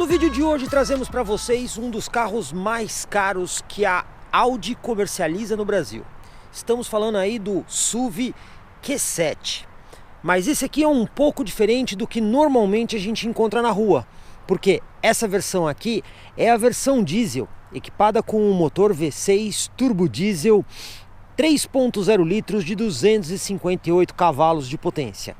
No vídeo de hoje trazemos para vocês um dos carros mais caros que a Audi comercializa no Brasil. Estamos falando aí do SUV Q7. Mas esse aqui é um pouco diferente do que normalmente a gente encontra na rua, porque essa versão aqui é a versão diesel, equipada com um motor V6 turbo diesel 3.0 litros de 258 cavalos de potência.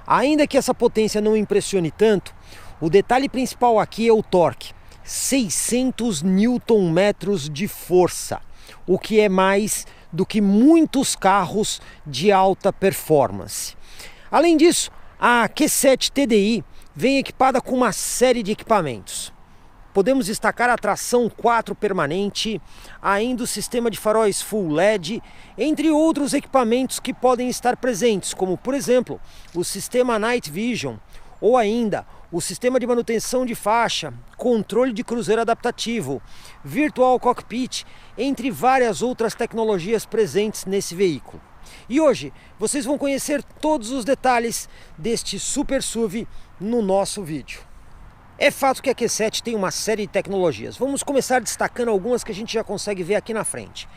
Ainda que essa potência não impressione tanto, o detalhe principal aqui é o torque, 600 Nm de força, o que é mais do que muitos carros de alta performance. Além disso, a Q7 TDI vem equipada com uma série de equipamentos. Podemos destacar a tração 4 permanente, ainda o sistema de faróis Full LED, entre outros equipamentos que podem estar presentes, como por exemplo, o sistema Night Vision, ou ainda o sistema de manutenção de faixa, controle de cruzeiro adaptativo, Virtual Cockpit, entre várias outras tecnologias presentes nesse veículo. E hoje vocês vão conhecer todos os detalhes deste super SUV no nosso vídeo. É fato que a Q7 tem uma série de tecnologias. Vamos começar destacando algumas que a gente já consegue ver aqui na frente.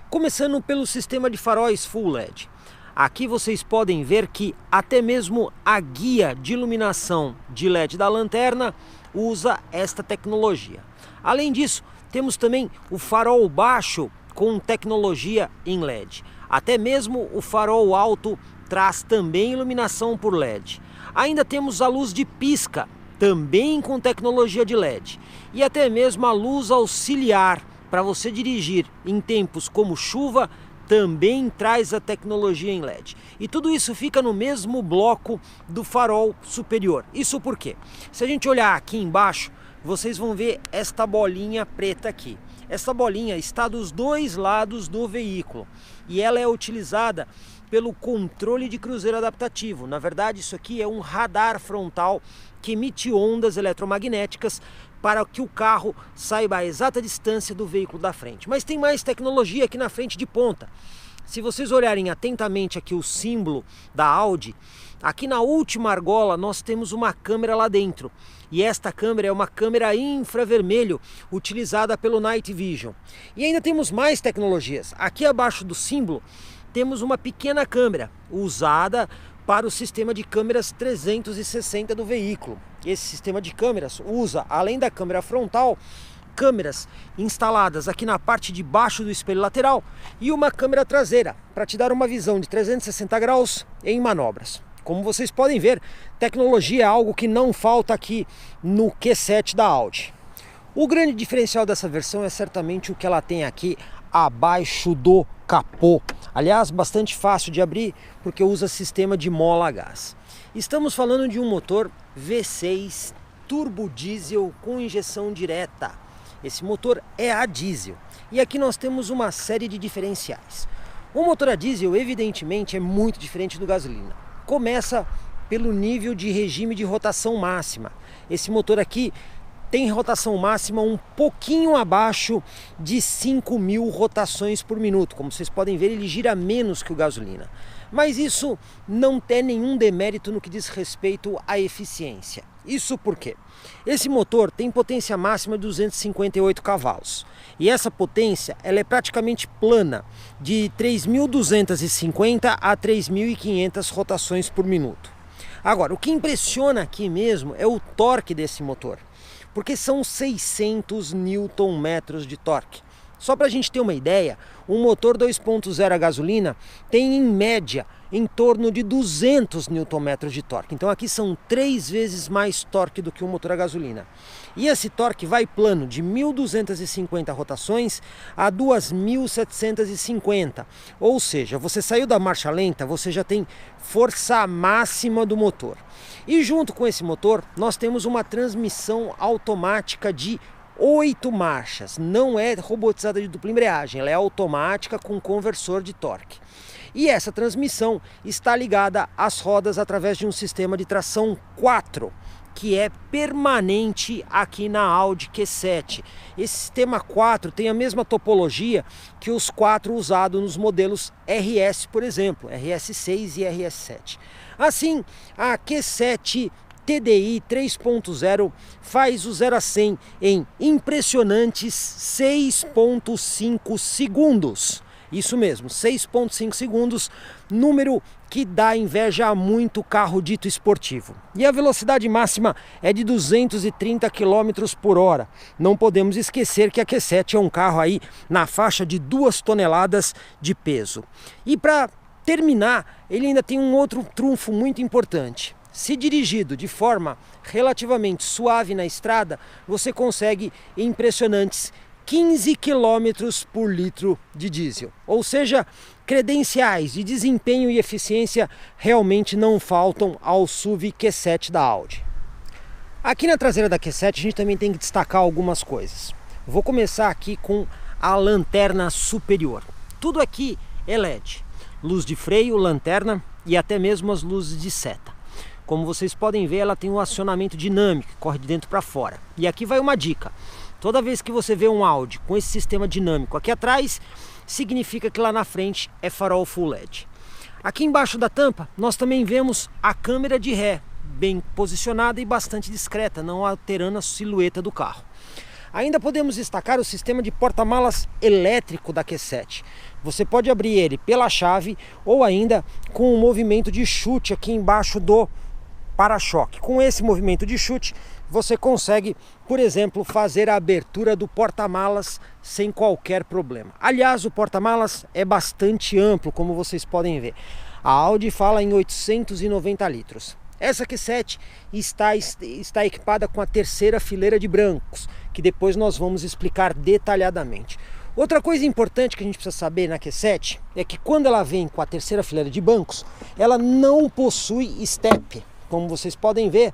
Começando pelo sistema de faróis Full LED. Aqui vocês podem ver que até mesmo a guia de iluminação de LED da lanterna usa esta tecnologia. Além disso, temos também o farol baixo com tecnologia em LED. Até mesmo o farol alto traz também iluminação por LED. Ainda temos a luz de pisca, também com tecnologia de LED. E até mesmo a luz auxiliar para você dirigir em tempos como chuva, também traz a tecnologia em LED. E tudo isso fica no mesmo bloco do farol superior. Isso por quê? Se a gente olhar aqui embaixo, vocês vão ver esta bolinha preta aqui. Essa bolinha está dos dois lados do veículo e ela é utilizada pelo controle de cruzeiro adaptativo. Na verdade, isso aqui é um radar frontal que emite ondas eletromagnéticas para que o carro saiba a exata distância do veículo da frente. Mas tem mais tecnologia aqui na frente de ponta. Se vocês olharem atentamente aqui o símbolo da Audi, aqui na última argola nós temos uma câmera lá dentro. E esta câmera é uma câmera infravermelho utilizada pelo Night Vision. E ainda temos mais tecnologias. Aqui abaixo do símbolo temos uma pequena câmera usada para o sistema de câmeras 360 do veículo. Esse sistema de câmeras usa, além da câmera frontal, câmeras instaladas aqui na parte de baixo do espelho lateral e uma câmera traseira para te dar uma visão de 360 graus em manobras. Como vocês podem ver, tecnologia é algo que não falta aqui no Q7 da Audi. O grande diferencial dessa versão é certamente o que ela tem aqui abaixo do capô. Aliás, bastante fácil de abrir porque usa sistema de mola a gás. Estamos falando de um motor V6 turbo diesel com injeção direta. Esse motor é a diesel. E aqui nós temos uma série de diferenciais. O motor a diesel, evidentemente, é muito diferente do gasolina. Começa pelo nível de regime de rotação máxima. Esse motor aqui tem rotação máxima um pouquinho abaixo de 5.000 rotações por minuto. Como vocês podem ver, ele gira menos que o gasolina. Mas isso não tem nenhum demérito no que diz respeito à eficiência. Isso porque esse motor tem potência máxima de 258 cavalos. E essa potência ela é praticamente plana, de 3.250 a 3.500 rotações por minuto. Agora, o que impressiona aqui mesmo é o torque desse motor, porque são 600 Nm de torque. Só para a gente ter uma ideia, um motor 2.0 a gasolina tem em média em torno de 200 Nm de torque. Então aqui são 3 vezes mais torque do que um motor a gasolina. E esse torque vai plano de 1.250 rotações a 2.750. Ou seja, você saiu da marcha lenta, você já tem força máxima do motor. E junto com esse motor, nós temos uma transmissão automática de 8 marchas. Não é robotizada de dupla embreagem, ela é automática com conversor de torque. E essa transmissão está ligada às rodas através de um sistema de tração 4, que é permanente aqui na Audi Q7. Esse sistema 4 tem a mesma topologia que os 4 usados nos modelos RS, por exemplo, RS6 e RS7. Assim, a Q7 TDI 3.0 faz o 0 a 100 em impressionantes 6.5 segundos. Isso mesmo, 6.5 segundos, número que dá inveja a muito carro dito esportivo. E a velocidade máxima é de 230 km por hora. Não podemos esquecer que a Q7 é um carro aí na faixa de 2 toneladas de peso. E para terminar, ele ainda tem um outro trunfo muito importante. Se dirigido de forma relativamente suave na estrada, você consegue impressionantes 15 km por litro de diesel. Ou seja, credenciais de desempenho e eficiência realmente não faltam ao SUV Q7 da Audi. Aqui na traseira da Q7 a gente também tem que destacar algumas coisas. Vou começar aqui com a lanterna superior. Tudo aqui é LED. Luz de freio, lanterna e até mesmo as luzes de seta. Como vocês podem ver, ela tem um acionamento dinâmico, que corre de dentro para fora. E aqui vai uma dica. Toda vez que você vê um Audi com esse sistema dinâmico aqui atrás, significa que lá na frente é farol Full LED. Aqui embaixo da tampa, nós também vemos a câmera de ré, bem posicionada e bastante discreta, não alterando a silhueta do carro. Ainda podemos destacar o sistema de porta-malas elétrico da Q7. Você pode abrir ele pela chave ou ainda com um movimento de chute aqui embaixo do para-choque. Com esse movimento de chute, você consegue, por exemplo, fazer a abertura do porta-malas sem qualquer problema. Aliás, o porta-malas é bastante amplo, como vocês podem ver. A Audi fala em 890 litros. Essa Q7 está equipada com a terceira fileira de bancos, que depois nós vamos explicar detalhadamente. Outra coisa importante que a gente precisa saber na Q7 é que quando ela vem com a terceira fileira de bancos, ela não possui step. Como vocês podem ver,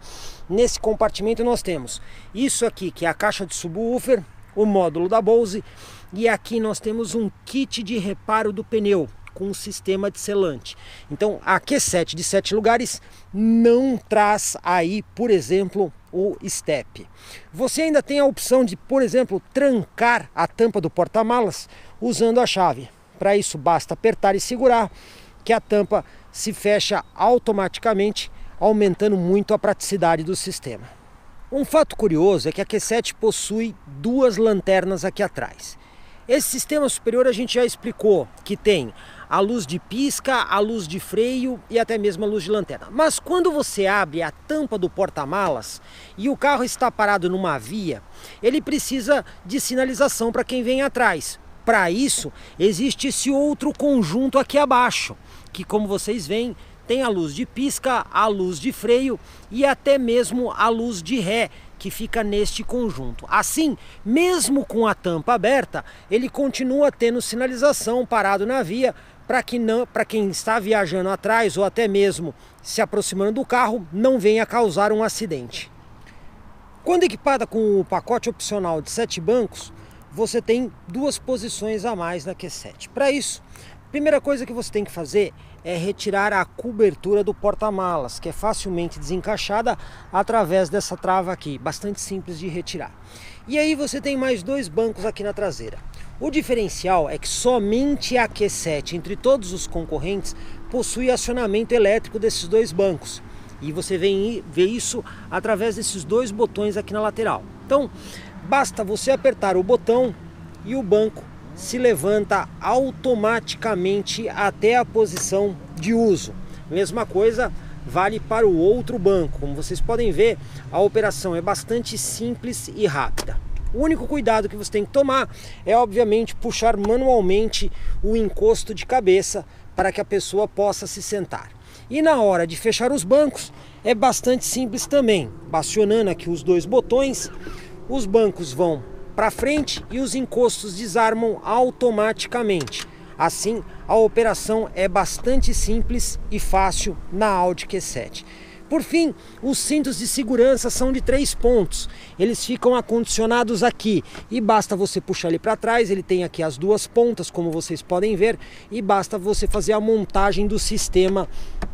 nesse compartimento nós temos isso aqui, que é a caixa de subwoofer, o módulo da Bose, e aqui nós temos um kit de reparo do pneu com um sistema de selante. Então a Q7 de 7 lugares não traz aí, por exemplo, o step. Você ainda tem a opção de, por exemplo, trancar a tampa do porta-malas usando a chave. Para isso basta apertar e segurar, que a tampa se fecha automaticamente, aumentando muito a praticidade do sistema. Um fato curioso é que a Q7 possui duas lanternas aqui atrás. Esse sistema superior a gente já explicou que tem a luz de pisca, a luz de freio e até mesmo a luz de lanterna. Mas quando você abre a tampa do porta-malas e o carro está parado numa via, ele precisa de sinalização para quem vem atrás. Para isso, existe esse outro conjunto aqui abaixo, que como vocês veem, tem a luz de pisca, a luz de freio e até mesmo a luz de ré, que fica neste conjunto. Assim, mesmo com a tampa aberta, ele continua tendo sinalização parado na via para quem está viajando atrás ou até mesmo se aproximando do carro, não venha causar um acidente. Quando equipada com o pacote opcional de 7 bancos, você tem 2 posições a mais na Q7. Para isso, a primeira coisa que você tem que fazer é retirar a cobertura do porta-malas, que é facilmente desencaixada através dessa trava aqui, bastante simples de retirar. E aí você tem mais 2 bancos aqui na traseira. O diferencial é que somente a Q7, entre todos os concorrentes, possui acionamento elétrico desses 2 bancos. E você vê isso através desses 2 botões aqui na lateral. Então, basta você apertar o botão e o banco se levanta automaticamente até a posição de uso. Mesma coisa vale para o outro banco. Como vocês podem ver, a operação é bastante simples e rápida. O único cuidado que você tem que tomar é, obviamente, puxar manualmente o encosto de cabeça para que a pessoa possa se sentar. E na hora de fechar os bancos, é bastante simples também. Acionando aqui os 2 botões, os bancos vão para frente e os encostos desarmam automaticamente. Assim, a operação é bastante simples e fácil na Audi Q7. Por fim, os cintos de segurança são de 3 pontos. Eles ficam acondicionados aqui e basta você puxar ele para trás. Ele tem aqui as 2 pontas, como vocês podem ver, e basta você fazer a montagem do sistema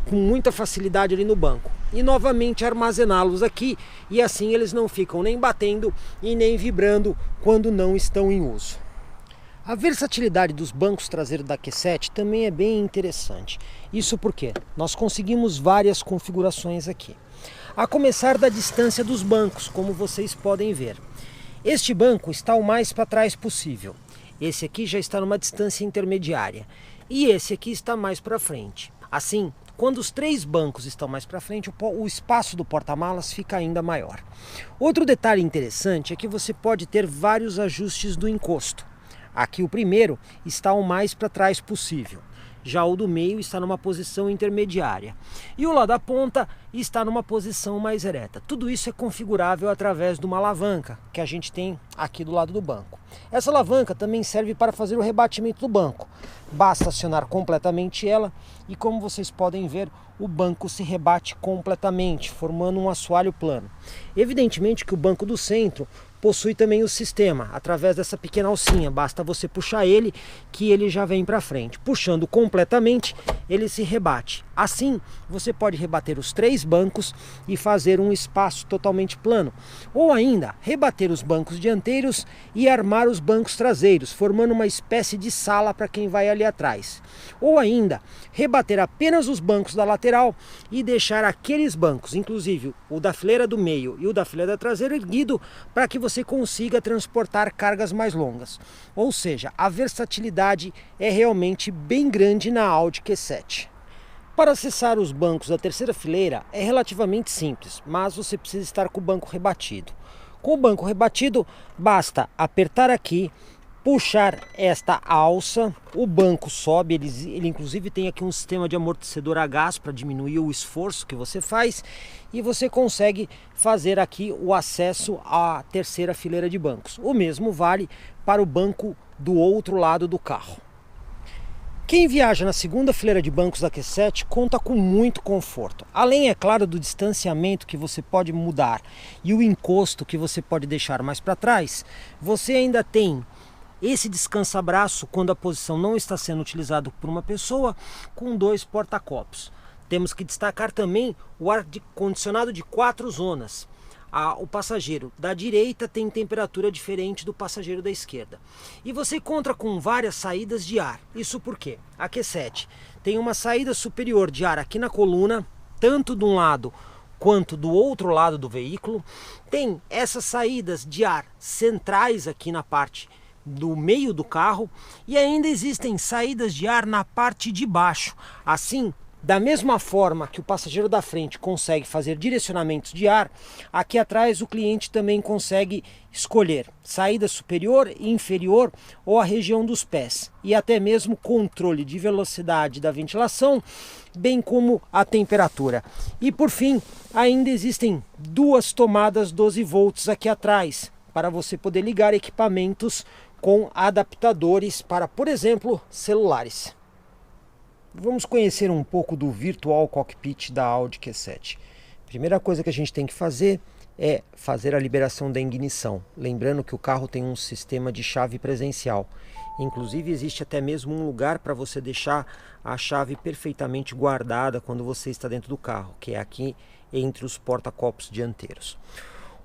com muita facilidade ali no banco. E novamente armazená-los aqui, e assim eles não ficam nem batendo e nem vibrando quando não estão em uso. A versatilidade dos bancos traseiros da Q7 também é bem interessante. Isso porque nós conseguimos várias configurações aqui. A começar da distância dos bancos, como vocês podem ver. Este banco está o mais para trás possível. Esse aqui já está numa distância intermediária. E esse aqui está mais para frente. Assim, quando os 3 bancos estão mais para frente, o espaço do porta-malas fica ainda maior. Outro detalhe interessante é que você pode ter vários ajustes do encosto. Aqui o primeiro está o mais para trás possível. Já o do meio está numa posição intermediária. E o lá da ponta está numa posição mais ereta. Tudo isso é configurável através de uma alavanca que a gente tem aqui do lado do banco. Essa alavanca também serve para fazer o rebatimento do banco. Basta acionar completamente ela e, como vocês podem ver, o banco se rebate completamente, formando um assoalho plano. Evidentemente que o banco do centro possui também o sistema, através dessa pequena alcinha. Basta você puxar ele, que ele já vem para frente. Puxando completamente, ele se rebate. Assim, você pode rebater os 3 bancos e fazer um espaço totalmente plano. Ou ainda, rebater os bancos dianteiros e armar os bancos traseiros, formando uma espécie de sala para quem vai ali atrás. Ou ainda, rebater apenas os bancos da lateral e deixar aqueles bancos, inclusive o da fileira do meio e o da fileira traseira, erguido para que você consiga transportar cargas mais longas. Ou seja, a versatilidade é realmente bem grande na Audi Q7. Para acessar os bancos da terceira fileira é relativamente simples, mas você precisa estar com o banco rebatido. Com o banco rebatido, basta apertar aqui, puxar esta alça, o banco sobe, ele inclusive tem aqui um sistema de amortecedor a gás para diminuir o esforço que você faz e você consegue fazer aqui o acesso à terceira fileira de bancos. O mesmo vale para o banco do outro lado do carro. Quem viaja na segunda fileira de bancos da Q7 conta com muito conforto. Além, é claro, do distanciamento que você pode mudar e o encosto que você pode deixar mais para trás, você ainda tem esse descansa-braço quando a posição não está sendo utilizada por uma pessoa, com 2 porta-copos. Temos que destacar também o ar-condicionado de 4 zonas. O passageiro da direita tem temperatura diferente do passageiro da esquerda. E você encontra com várias saídas de ar. Isso porque a Q7 tem uma saída superior de ar aqui na coluna, tanto de um lado quanto do outro lado do veículo. Tem essas saídas de ar centrais aqui na parte do meio do carro e ainda existem saídas de ar na parte de baixo. Assim, da mesma forma que o passageiro da frente consegue fazer direcionamentos de ar, aqui atrás o cliente também consegue escolher saída superior e inferior ou a região dos pés e até mesmo controle de velocidade da ventilação, bem como a temperatura. E por fim, ainda existem 2 tomadas 12 volts aqui atrás para você poder ligar equipamentos com adaptadores para, por exemplo, celulares. Vamos conhecer um pouco do Virtual Cockpit da Audi Q7. Primeira coisa que a gente tem que fazer é fazer a liberação da ignição. Lembrando que o carro tem um sistema de chave presencial. Inclusive existe até mesmo um lugar para você deixar a chave perfeitamente guardada quando você está dentro do carro, que é aqui entre os porta-copos dianteiros.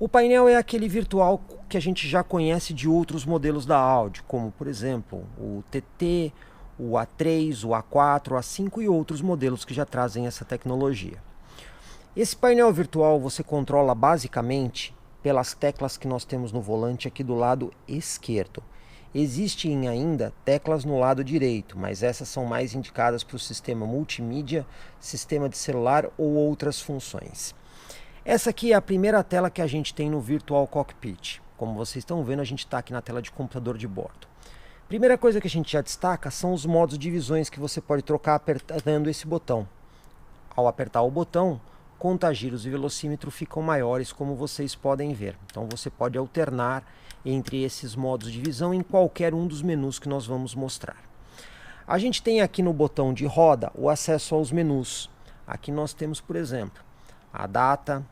O painel é aquele virtual que a gente já conhece de outros modelos da Audi, como por exemplo o TT, o A3, o A4, o A5 e outros modelos que já trazem essa tecnologia. Esse painel virtual você controla basicamente pelas teclas que nós temos no volante aqui do lado esquerdo. Existem ainda teclas no lado direito, mas essas são mais indicadas para o sistema multimídia, sistema de celular ou outras funções. Essa aqui é a primeira tela que a gente tem no Virtual Cockpit. Como vocês estão vendo, a gente está aqui na tela de computador de bordo. Primeira coisa que a gente já destaca são os modos de visões que você pode trocar apertando esse botão. Ao apertar o botão, contagiros e velocímetro ficam maiores, como vocês podem ver. Então você pode alternar entre esses modos de visão em qualquer um dos menus que nós vamos mostrar. A gente tem aqui no botão de roda o acesso aos menus. Aqui nós temos, por exemplo, a data,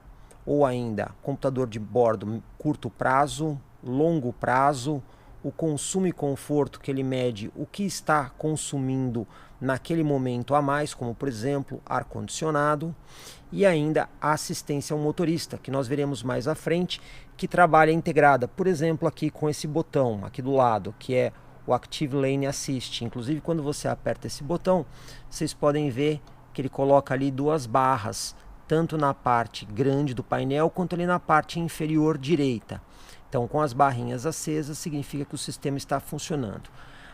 ou ainda computador de bordo curto prazo, longo prazo, o consumo e conforto, que ele mede o que está consumindo naquele momento a mais, como por exemplo ar-condicionado, e ainda a assistência ao motorista, que nós veremos mais à frente, que trabalha integrada, por exemplo, aqui com esse botão aqui do lado, que é o Active Lane Assist. Inclusive, quando você aperta esse botão, vocês podem ver que ele coloca ali 2 barras tanto na parte grande do painel quanto ali na parte inferior direita. Então, com as barrinhas acesas, significa que o sistema está funcionando.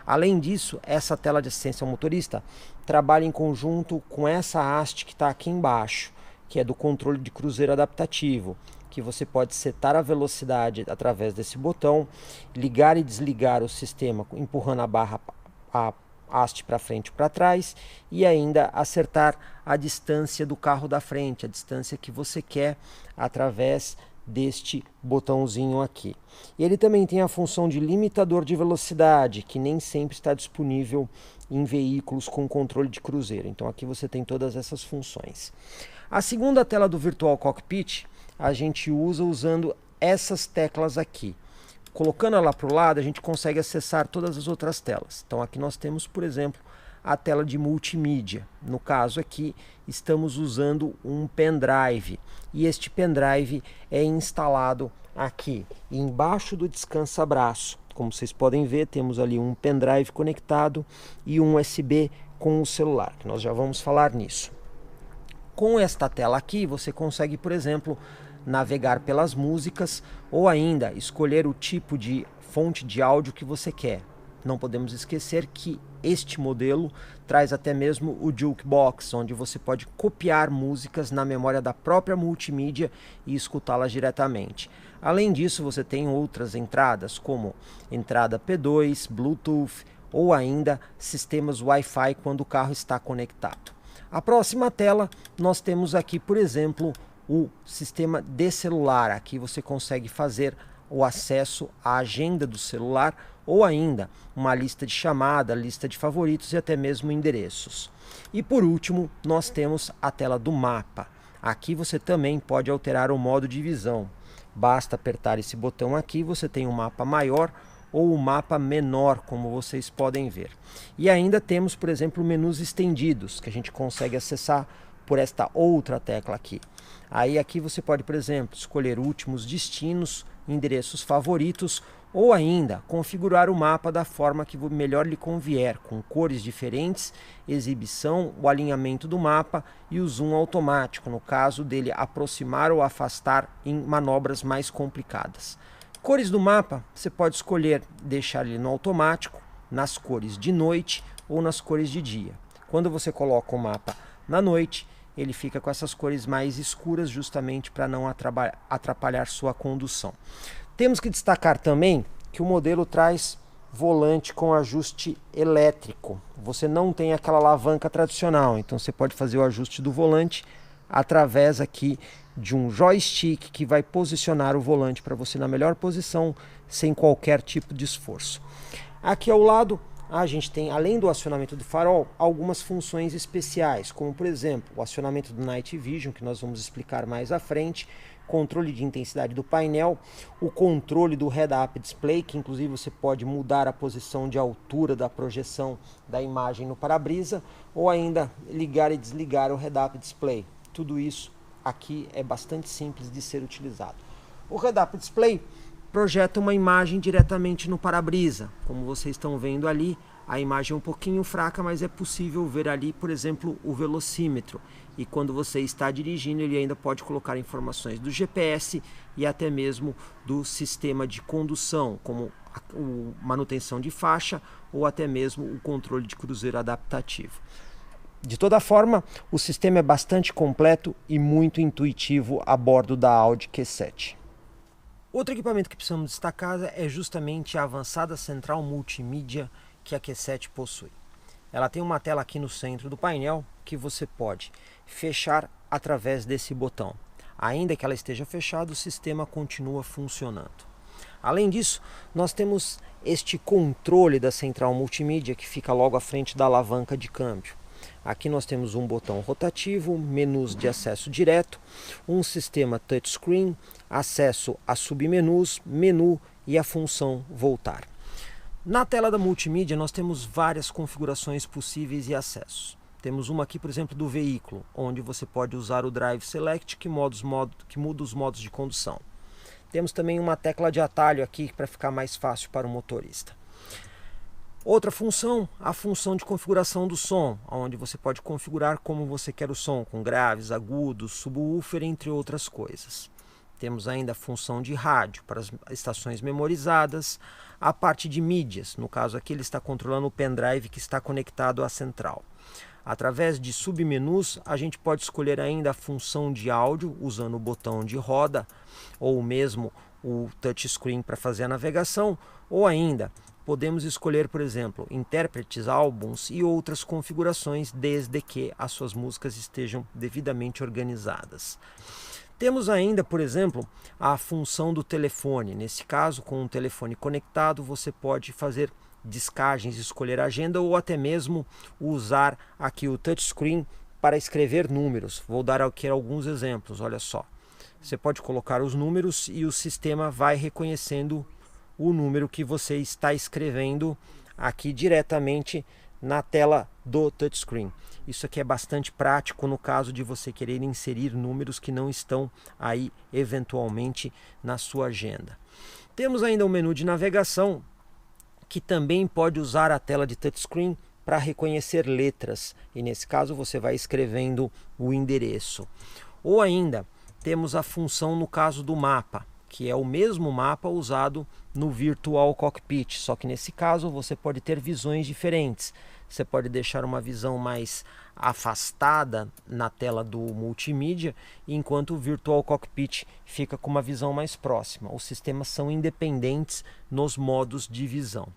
Além disso, essa tela de assistência ao motorista trabalha em conjunto com essa haste que está aqui embaixo, que é do controle de cruzeiro adaptativo, que você pode setar a velocidade através desse botão, ligar e desligar o sistema empurrando a haste para frente e para trás, e ainda acertar a distância do carro da frente, a distância que você quer através deste botãozinho aqui. E ele também tem a função de limitador de velocidade, que nem sempre está disponível em veículos com controle de cruzeiro. Então aqui você tem todas essas funções. A segunda tela do Virtual Cockpit a gente usa usando essas teclas aqui. Colocando ela para o lado, a gente consegue acessar todas as outras telas. Então aqui nós temos, por exemplo, a tela de multimídia. No caso aqui, estamos usando um pendrive. E este pendrive é instalado aqui, embaixo do descansa-braço. Como vocês podem ver, temos ali um pendrive conectado e um USB com o celular, que nós já vamos falar nisso. Com esta tela aqui, você consegue, por exemplo, navegar pelas músicas ou ainda escolher o tipo de fonte de áudio que você quer. Não podemos esquecer que este modelo traz até mesmo o Jukebox, onde você pode copiar músicas na memória da própria multimídia e escutá-las diretamente. Além disso, você tem outras entradas, como entrada P2, Bluetooth ou ainda sistemas Wi-Fi quando o carro está conectado. A próxima tela, nós temos aqui, por exemplo, o sistema de celular. Aqui você consegue fazer o acesso à agenda do celular ou ainda uma lista de chamada, lista de favoritos e até mesmo endereços. E por último, nós temos a tela do mapa. Aqui você também pode alterar o modo de visão. Basta apertar esse botão aqui, você tem um mapa maior ou um mapa menor, como vocês podem ver. E ainda temos, por exemplo, menus estendidos, que a gente consegue acessar por esta outra tecla aqui. Aí aqui você pode, por exemplo, escolher últimos destinos, endereços favoritos ou ainda configurar o mapa da forma que melhor lhe convier, com cores diferentes, exibição, o alinhamento do mapa e o zoom automático, no caso dele aproximar ou afastar em manobras mais complicadas. Cores do mapa, você pode escolher deixar ele no automático, nas cores de noite ou nas cores de dia. Quando você coloca o mapa na noite, ele fica com essas cores mais escuras, justamente para não atrapalhar sua condução. Temos que destacar também que o modelo traz volante com ajuste elétrico. Você não tem aquela alavanca tradicional, então você pode fazer o ajuste do volante através aqui de um joystick que vai posicionar o volante para você na melhor posição, sem qualquer tipo de esforço. Aqui ao lado, a gente tem, além do acionamento do farol, algumas funções especiais, como por exemplo, o acionamento do Night Vision, que nós vamos explicar mais à frente, controle de intensidade do painel, o controle do Head-Up Display, que inclusive você pode mudar a posição de altura da projeção da imagem no para-brisa, ou ainda ligar e desligar o Head-Up Display. Tudo isso aqui é bastante simples de ser utilizado. O Head-Up Display projeta uma imagem diretamente no para-brisa. Como vocês estão vendo ali, a imagem é um pouquinho fraca, mas é possível ver ali, por exemplo, o velocímetro. E quando você está dirigindo, ele ainda pode colocar informações do GPS e até mesmo do sistema de condução, como a manutenção de faixa ou até mesmo o controle de cruzeiro adaptativo. De toda forma, o sistema é bastante completo e muito intuitivo a bordo da Audi Q7. Outro equipamento que precisamos destacar é justamente a avançada central multimídia que a Q7 possui. Ela tem uma tela aqui no centro do painel que você pode fechar através desse botão. Ainda que ela esteja fechada, o sistema continua funcionando. Além disso, nós temos este controle da central multimídia que fica logo à frente da alavanca de câmbio. Aqui nós temos um botão rotativo, menus de acesso direto, um sistema touchscreen, acesso a submenus, menu e a função voltar. Na tela da multimídia nós temos várias configurações possíveis e acessos. Temos uma aqui, por exemplo, do veículo, onde você pode usar o Drive Select que muda os modos de condução. Temos também uma tecla de atalho aqui para ficar mais fácil para o motorista. Outra função, a função de configuração do som, onde você pode configurar como você quer o som, com graves, agudos, subwoofer, entre outras coisas. Temos ainda a função de rádio para as estações memorizadas, a parte de mídias, no caso aqui ele está controlando o pendrive que está conectado à central. Através de submenus, a gente pode escolher ainda a função de áudio, usando o botão de roda, ou mesmo o touchscreen para fazer a navegação, ou ainda podemos escolher, por exemplo, intérpretes, álbuns e outras configurações, desde que as suas músicas estejam devidamente organizadas. Temos ainda, por exemplo, a função do telefone. Nesse caso, com um telefone conectado, você pode fazer descagens, escolher a agenda ou até mesmo usar aqui o touchscreen para escrever números. Vou dar aqui alguns exemplos, olha só. Você pode colocar os números e o sistema vai reconhecendo o número que você está escrevendo aqui diretamente na tela do touchscreen. Isso aqui é bastante prático no caso de você querer inserir números que não estão aí eventualmente na sua agenda. Temos ainda um menu de navegação que também pode usar a tela de touchscreen para reconhecer letras, e nesse caso você vai escrevendo o endereço. Ou ainda temos a função no caso do mapa, que é o mesmo mapa usado no Virtual Cockpit, só que nesse caso você pode ter visões diferentes. Você pode deixar uma visão mais afastada na tela do multimídia, enquanto o Virtual Cockpit fica com uma visão mais próxima. Os sistemas são independentes nos modos de visão.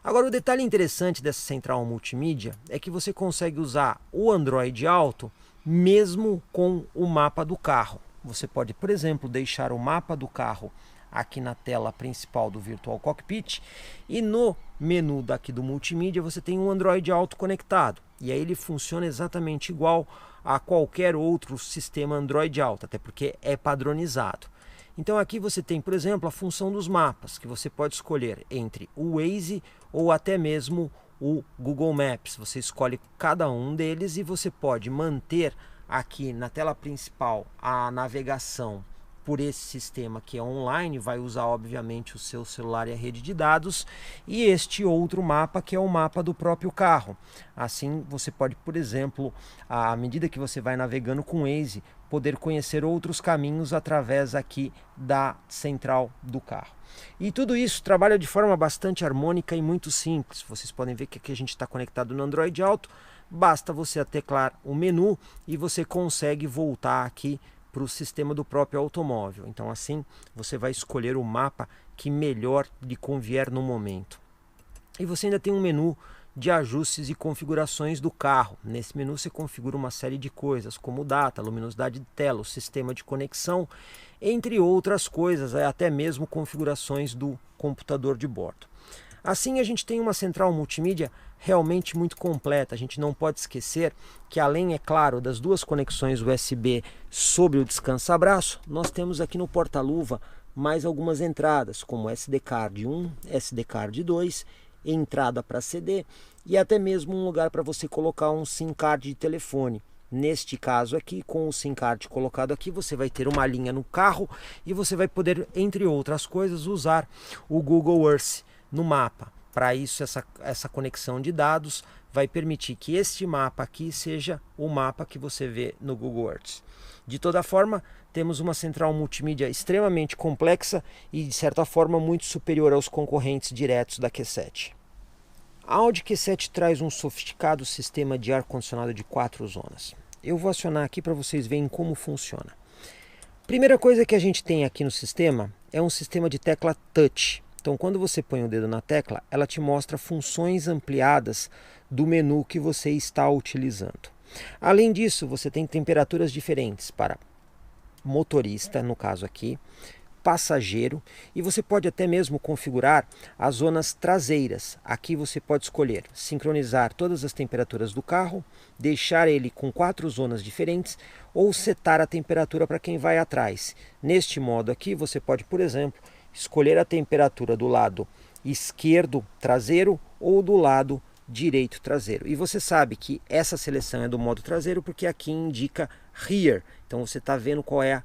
Agora, o detalhe interessante dessa central multimídia é que você consegue usar o Android Auto mesmo com o mapa do carro. Você pode, por exemplo, deixar o mapa do carro aqui na tela principal do Virtual Cockpit, e no menu daqui do multimídia você tem um Android Auto conectado, e aí ele funciona exatamente igual a qualquer outro sistema Android Auto, até porque é padronizado. Então aqui você tem, por exemplo, a função dos mapas, que você pode escolher entre o Waze ou até mesmo o Google Maps. Você escolhe cada um deles e você pode manter aqui na tela principal a navegação por esse sistema que é online, vai usar obviamente o seu celular e a rede de dados, e este outro mapa que é o mapa do próprio carro. Assim você pode, por exemplo, à medida que você vai navegando com o Waze, poder conhecer outros caminhos através aqui da central do carro. E tudo isso trabalha de forma bastante harmônica e muito simples. Vocês podem ver que aqui a gente está conectado no Android Auto, basta você teclar o menu e você consegue voltar aqui para o sistema do próprio automóvel. Então assim você vai escolher o mapa que melhor lhe convier no momento. E você ainda tem um menu de ajustes e configurações do carro. Nesse menu você configura uma série de coisas, como data, luminosidade de tela, o sistema de conexão, entre outras coisas, até mesmo configurações do computador de bordo. Assim a gente tem uma central multimídia realmente muito completa. A gente não pode esquecer que, além, é claro, das duas conexões USB sobre o descansa-braço, nós temos aqui no porta-luva mais algumas entradas, como SD Card 1, SD Card 2, entrada para CD e até mesmo um lugar para você colocar um SIM card de telefone. Neste caso aqui, com o SIM card colocado aqui, você vai ter uma linha no carro e você vai poder, entre outras coisas, usar o Google Earth no mapa. Para isso, essa conexão de dados vai permitir que este mapa aqui seja o mapa que você vê no Google Earth. De toda forma, temos uma central multimídia extremamente complexa e, de certa forma, muito superior aos concorrentes diretos da Q7. A Audi Q7 traz um sofisticado sistema de ar-condicionado de 4 zonas. Eu vou acionar aqui para vocês verem como funciona. Primeira coisa que a gente tem aqui no sistema é um sistema de tecla touch. Então, quando você põe o dedo na tecla, ela te mostra funções ampliadas do menu que você está utilizando. Além disso, você tem temperaturas diferentes para motorista, no caso aqui, passageiro, e você pode até mesmo configurar as zonas traseiras. Aqui você pode escolher sincronizar todas as temperaturas do carro, deixar ele com 4 zonas diferentes ou setar a temperatura para quem vai atrás. Neste modo aqui você pode, por exemplo, escolher a temperatura do lado esquerdo traseiro ou do lado direito traseiro. E você sabe que essa seleção é do modo traseiro porque aqui indica rear. Então você está vendo qual é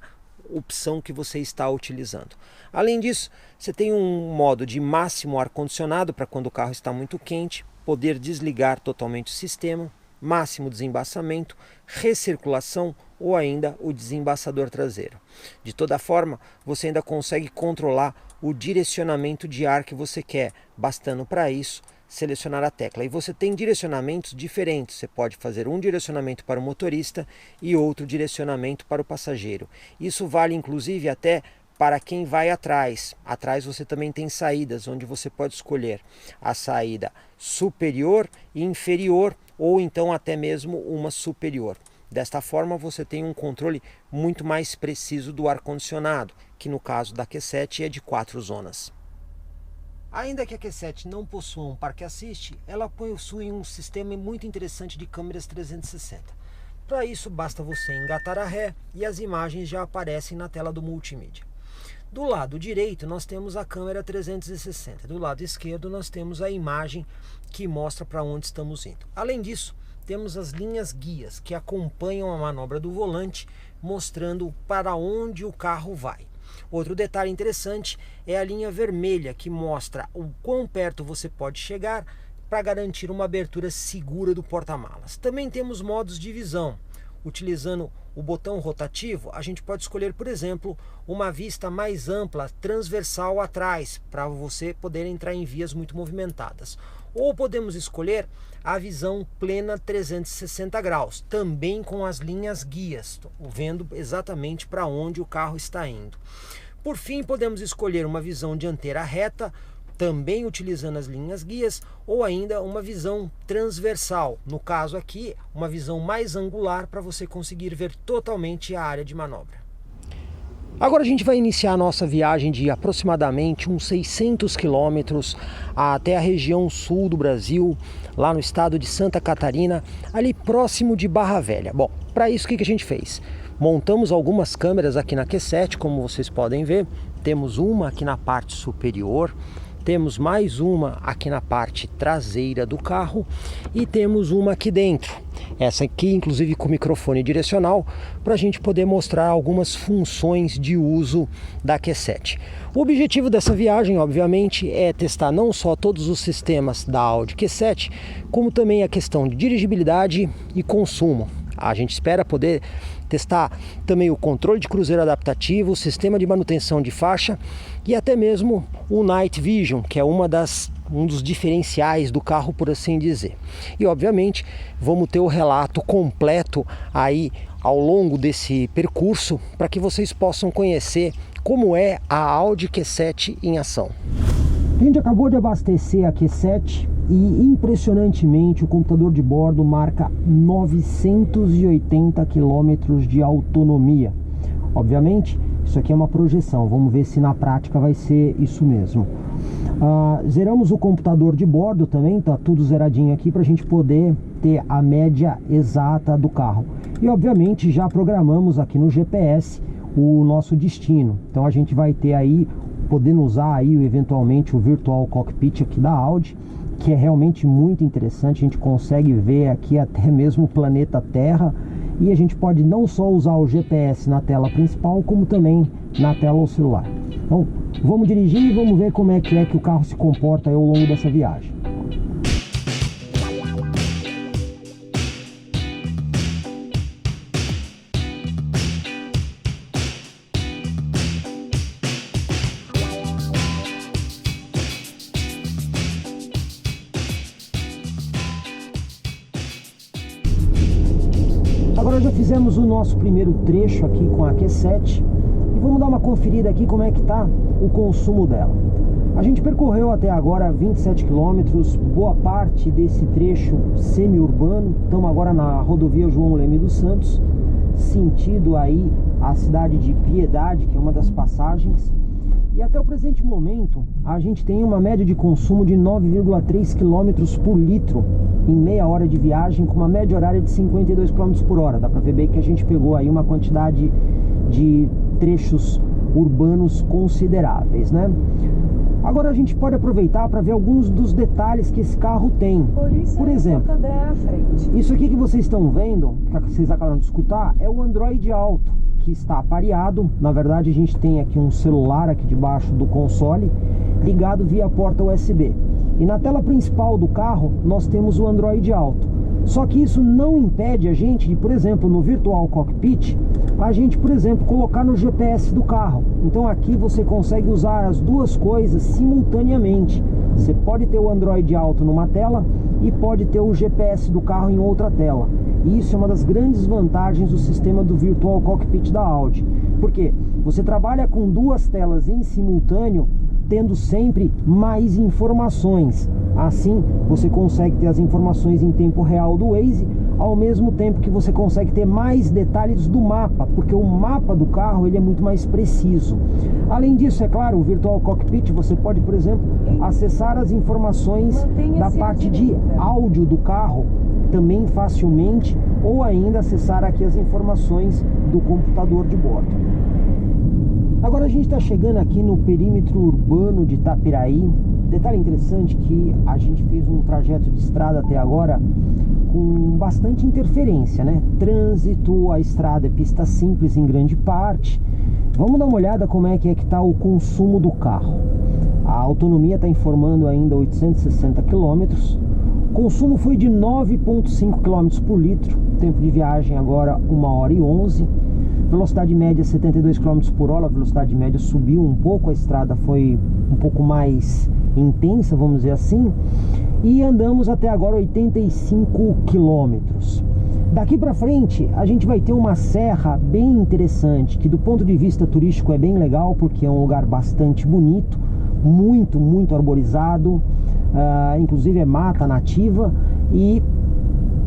opção que você está utilizando. Além disso, você tem um modo de máximo ar-condicionado para quando o carro está muito quente, poder desligar totalmente o sistema, máximo desembaçamento, recirculação ou ainda o desembaçador traseiro. De toda forma, você ainda consegue controlar o direcionamento de ar que você quer, bastando para isso selecionar a tecla. E você tem direcionamentos diferentes, você pode fazer um direcionamento para o motorista e outro direcionamento para o passageiro. Isso vale inclusive até para quem vai atrás. Atrás você também tem saídas, onde você pode escolher a saída superior e inferior, ou então até mesmo uma superior. Desta forma você tem um controle muito mais preciso do ar-condicionado, que no caso da Q7 é de 4 zonas. Ainda que a Q7 não possua um parque assist, ela possui um sistema muito interessante de câmeras 360. Para isso basta você engatar a ré e as imagens já aparecem na tela do multimídia. Do lado direito nós temos a câmera 360, do lado esquerdo nós temos a imagem que mostra para onde estamos indo. Além disso, temos as linhas guias que acompanham a manobra do volante, mostrando para onde o carro vai. Outro detalhe interessante é a linha vermelha, que mostra o quão perto você pode chegar para garantir uma abertura segura do porta-malas. Também temos modos de visão. Utilizando o botão rotativo, a gente pode escolher, por exemplo, uma vista mais ampla, transversal atrás, para você poder entrar em vias muito movimentadas. Ou podemos escolher a visão plena 360 graus, também com as linhas guias, vendo exatamente para onde o carro está indo. Por fim, podemos escolher uma visão dianteira reta, também utilizando as linhas guias, ou ainda uma visão transversal, no caso aqui, uma visão mais angular para você conseguir ver totalmente a área de manobra. Agora a gente vai iniciar a nossa viagem de aproximadamente uns 600 quilômetros até a região sul do Brasil, lá no estado de Santa Catarina, ali próximo de Barra Velha. Bom, para isso o que a gente fez? Montamos algumas câmeras aqui na Q7, como vocês podem ver. Temos uma aqui na parte superior, temos mais uma aqui na parte traseira do carro e temos uma aqui dentro. Essa aqui inclusive com microfone direcional, para a gente poder mostrar algumas funções de uso da Q7. O objetivo dessa viagem, obviamente, é testar não só todos os sistemas da Audi Q7, como também a questão de dirigibilidade e consumo. A gente espera poder testar também o controle de cruzeiro adaptativo, o sistema de manutenção de faixa e até mesmo o Night Vision, que é um dos diferenciais do carro, por assim dizer. E obviamente vamos ter o relato completo aí ao longo desse percurso para que vocês possam conhecer como é a Audi Q7 em ação. A gente acabou de abastecer a Q7 e impressionantemente o computador de bordo marca 980 km de autonomia. Obviamente isso aqui é uma projeção, vamos ver se na prática vai ser isso mesmo. Zeramos o computador de bordo também, tá tudo zeradinho aqui para a gente poder ter a média exata do carro. E obviamente já programamos aqui no GPS o nosso destino, então a gente vai ter aí, podendo usar aí eventualmente o Virtual Cockpit aqui da Audi, que é realmente muito interessante. A gente consegue ver aqui até mesmo o planeta Terra e a gente pode não só usar o GPS na tela principal, como também na tela do celular. Então vamos dirigir e vamos ver como é que o carro se comporta aí ao longo dessa viagem. Agora já fizemos o nosso primeiro trecho aqui com a Q7 e vamos dar uma conferida aqui como é que está o consumo dela. A gente percorreu até agora 27 km, boa parte desse trecho semi-urbano. Estamos agora na rodovia João Leme dos Santos, sentido aí a cidade de Piedade, que é uma das passagens. E até o presente momento a gente tem uma média de consumo de 9,3 km por litro em meia hora de viagem, com uma média horária de 52 km por hora. Dá para ver bem que a gente pegou aí uma quantidade de trechos urbanos consideráveis, né? Agora a gente pode aproveitar para ver alguns dos detalhes que esse carro tem. Por exemplo, isso aqui que vocês estão vendo, que vocês acabaram de escutar, é o Android Auto. que está apareado. Na verdade, a gente tem aqui um celular aqui debaixo do console, ligado via porta USB. E na tela principal do carro, nós temos o Android Auto. Só que isso não impede a gente de, por exemplo, no Virtual Cockpit, a gente, por exemplo, colocar no GPS do carro. Então aqui você consegue usar as duas coisas simultaneamente. Você pode ter o Android Auto numa tela e pode ter o GPS do carro em outra tela. E isso é uma das grandes vantagens do sistema do Virtual Cockpit da Audi. Por quê? Você trabalha com duas telas em simultâneo, tendo sempre mais informações. Assim, você consegue ter as informações em tempo real do Waze, ao mesmo tempo que você consegue ter mais detalhes do mapa, porque o mapa do carro ele é muito mais preciso. Além disso, é claro, o Virtual Cockpit você pode, por exemplo, acessar as informações da parte de áudio do carro também facilmente, ou ainda acessar aqui as informações do computador de bordo. Agora a gente está chegando aqui no perímetro urbano de Itapiraí. Detalhe interessante que a gente fez um trajeto de estrada até agora com bastante interferência, né? Trânsito, a estrada é pista simples em grande parte. Vamos dar uma olhada como é que está o consumo do carro. A autonomia está informando ainda 860 km. O consumo foi de 9,5 km por litro. Tempo de viagem agora 1h11. Velocidade média 72 km por hora. A velocidade média subiu um pouco, a estrada foi um pouco mais intensa, vamos dizer assim. E andamos até agora 85 km. Daqui para frente a gente vai ter uma serra bem interessante, que do ponto de vista turístico é bem legal, porque é um lugar bastante bonito, muito arborizado, inclusive é mata nativa. E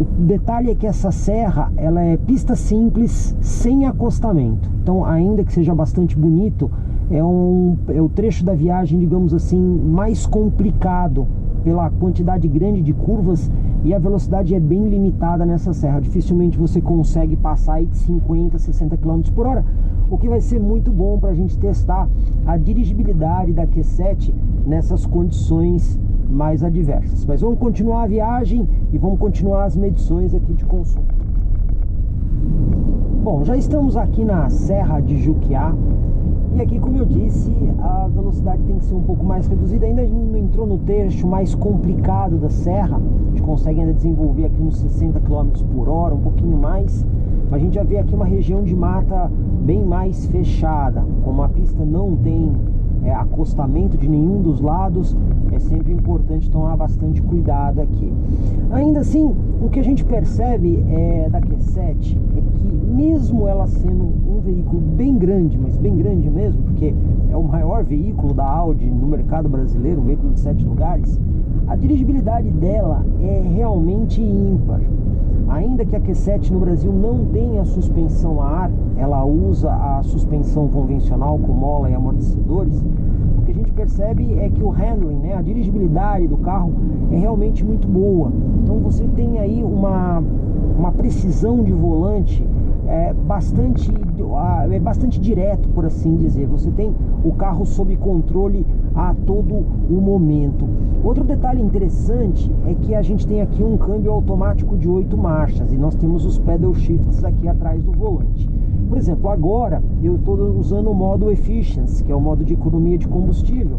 o detalhe é que essa serra, ela é pista simples, sem acostamento. Então, ainda que seja bastante bonito, é o trecho da viagem, digamos assim, mais complicado pela quantidade grande de curvas, e a velocidade é bem limitada nessa serra. Dificilmente você consegue passar aí de 50, 60 km por hora, o que vai ser muito bom para a gente testar a dirigibilidade da Q7 nessas condições mais adversas. Mas vamos continuar a viagem e vamos continuar as medições aqui de consumo. Bom, já estamos aqui na Serra de Juquiá. E aqui, como eu disse, a velocidade tem que ser um pouco mais reduzida. Ainda não entrou no trecho mais complicado da serra. A gente consegue ainda desenvolver aqui uns 60 km por hora, um pouquinho mais. Mas a gente já vê aqui uma região de mata bem mais fechada. Como a pista não tem acostamento de nenhum dos lados, é sempre importante tomar bastante cuidado aqui. Ainda assim, o que a gente percebe da Q7 é que, mesmo ela sendo um veículo bem grande, mas bem grande mesmo, porque é o maior veículo da Audi no mercado brasileiro, um veículo de 7 lugares, a dirigibilidade dela é realmente ímpar. Ainda que a Q7 no Brasil não tenha suspensão a ar, ela usa a suspensão convencional com mola e amortecedores. O que a gente percebe é que o handling, né, a dirigibilidade do carro é realmente muito boa. Então você tem aí uma precisão de volante bastante direto, por assim dizer. Você tem o carro sob controle a todo o momento. Outro detalhe interessante é que a gente tem aqui um câmbio automático de 8 marchas e nós temos os pedal shifts aqui atrás do volante. Por exemplo, agora eu estou usando o modo Efficiency, que é o modo de economia de combustível,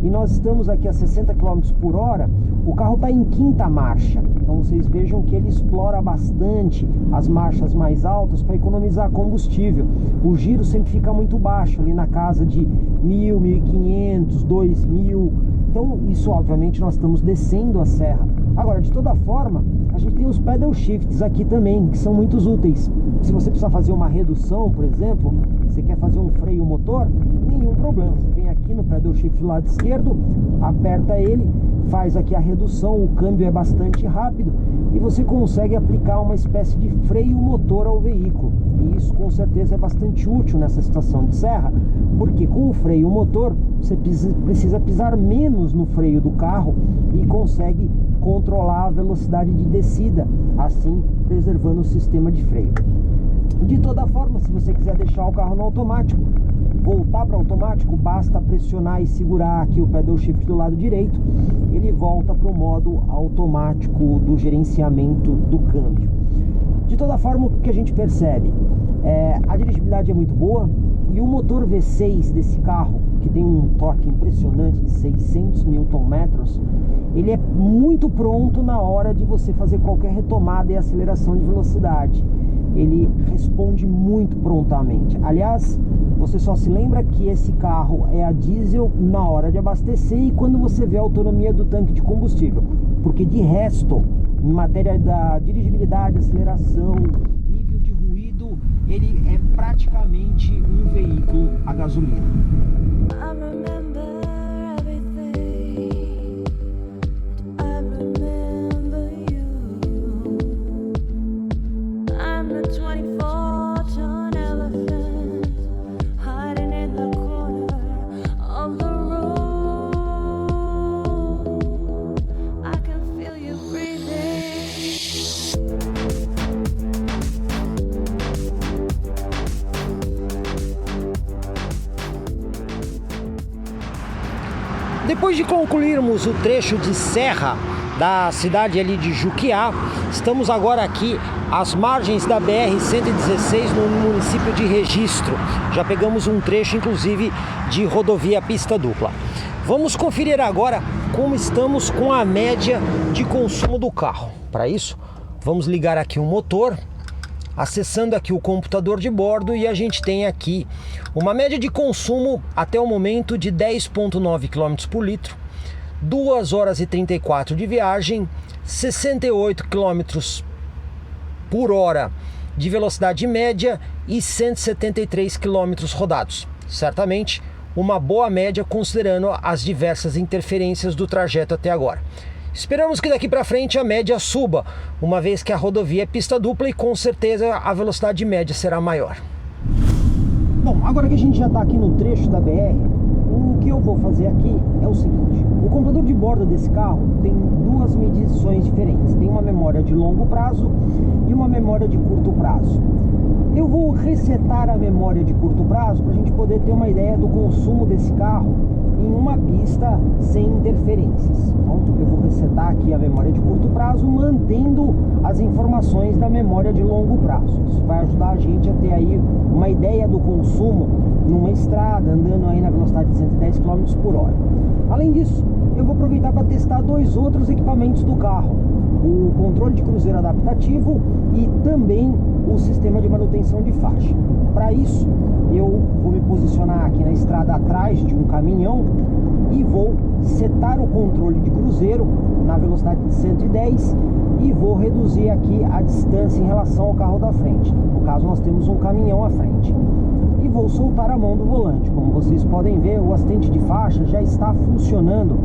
e nós estamos aqui a 60 km por hora, o carro está em 5ª marcha. Então vocês vejam que ele explora bastante as marchas mais altas para economizar combustível. O giro sempre fica muito baixo, ali na casa de 1.000, 1.500, 2.000. Então isso, obviamente, nós estamos descendo a serra. Agora, de toda forma, a gente tem os pedal shifts aqui também, que são muito úteis. Se você precisar fazer uma redução, por exemplo, você quer fazer um freio motor, nenhum problema. Você vem aqui no pedal shift do lado esquerdo, aperta ele, faz aqui a redução, o câmbio é bastante rápido e você consegue aplicar uma espécie de freio motor ao veículo. E isso com certeza é bastante útil nessa situação de serra, porque com o freio motor você precisa pisar menos no freio do carro e consegue controlar a velocidade de descida, assim preservando o sistema de freio. De toda forma, se você quiser deixar o carro no automático, voltar para automático, basta pressionar e segurar aqui o pedal shift do lado direito, ele volta para o modo automático do gerenciamento do câmbio. De toda forma, o que a gente percebe? A dirigibilidade é muito boa e o motor V6 desse carro, que tem um torque impressionante de 600 Nm, ele é muito pronto na hora de você fazer qualquer retomada e aceleração de velocidade. Ele responde muito prontamente. Aliás, você só se lembra que esse carro é a diesel na hora de abastecer e quando você vê a autonomia do tanque de combustível, porque de resto, em matéria da dirigibilidade, aceleração, nível de ruído, ele é praticamente um veículo a gasolina. Depois de concluirmos o trecho de serra da cidade ali de Juquiá, estamos agora aqui às margens da BR-116 no município de Registro. Já pegamos um trecho inclusive de rodovia pista dupla. Vamos conferir agora como estamos com a média de consumo do carro. Para isso, vamos ligar aqui o motor, acessando aqui o computador de bordo, e a gente tem aqui uma média de consumo até o momento de 10,9 km por litro, 2 horas e 34 de viagem, 68 km por hora de velocidade média e 173 km rodados. Certamente uma boa média considerando as diversas interferências do trajeto até agora. Esperamos que daqui para frente a média suba, uma vez que a rodovia é pista dupla e com certeza a velocidade média será maior. Bom, agora que a gente já está aqui no trecho da BR, o que eu vou fazer aqui é o seguinte: o computador de bordo desse carro tem duas medições diferentes. Tem uma memória de longo prazo e uma memória de curto prazo. Eu vou resetar a memória de curto prazo para a gente poder ter uma ideia do consumo desse carro em uma pista sem interferências. Então eu vou resetar aqui a memória de curto prazo, mantendo as informações da memória de longo prazo. Isso vai ajudar a gente a ter aí uma ideia do consumo numa estrada, andando aí na velocidade de 110 km por hora. Além disso, eu vou aproveitar para testar dois outros equipamentos do carro: o controle de cruzeiro adaptativo e também o sistema de manutenção de faixa. Para isso, eu vou me posicionar aqui na estrada atrás de um caminhão e vou setar o controle de cruzeiro na velocidade de 110 e vou reduzir aqui a distância em relação ao carro da frente. No caso, nós temos um caminhão à frente. E vou soltar a mão do volante. Como vocês podem ver, o assistente de faixa já está funcionando,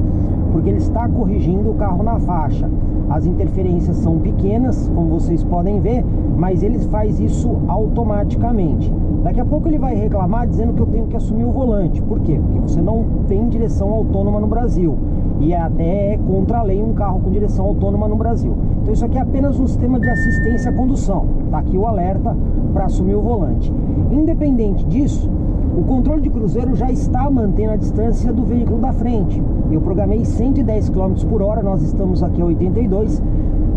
porque ele está corrigindo o carro na faixa. As interferências são pequenas, como vocês podem ver, mas ele faz isso automaticamente. Daqui a pouco ele vai reclamar dizendo que eu tenho que assumir o volante. Por quê? Porque você não tem direção autônoma no Brasil. E até é contra a lei um carro com direção autônoma no Brasil. Então isso aqui é apenas um sistema de assistência à condução. Está aqui o alerta para assumir o volante. Independente disso, o controle de cruzeiro já está mantendo a distância do veículo da frente. Eu programei 110 km por hora, nós estamos aqui a 82,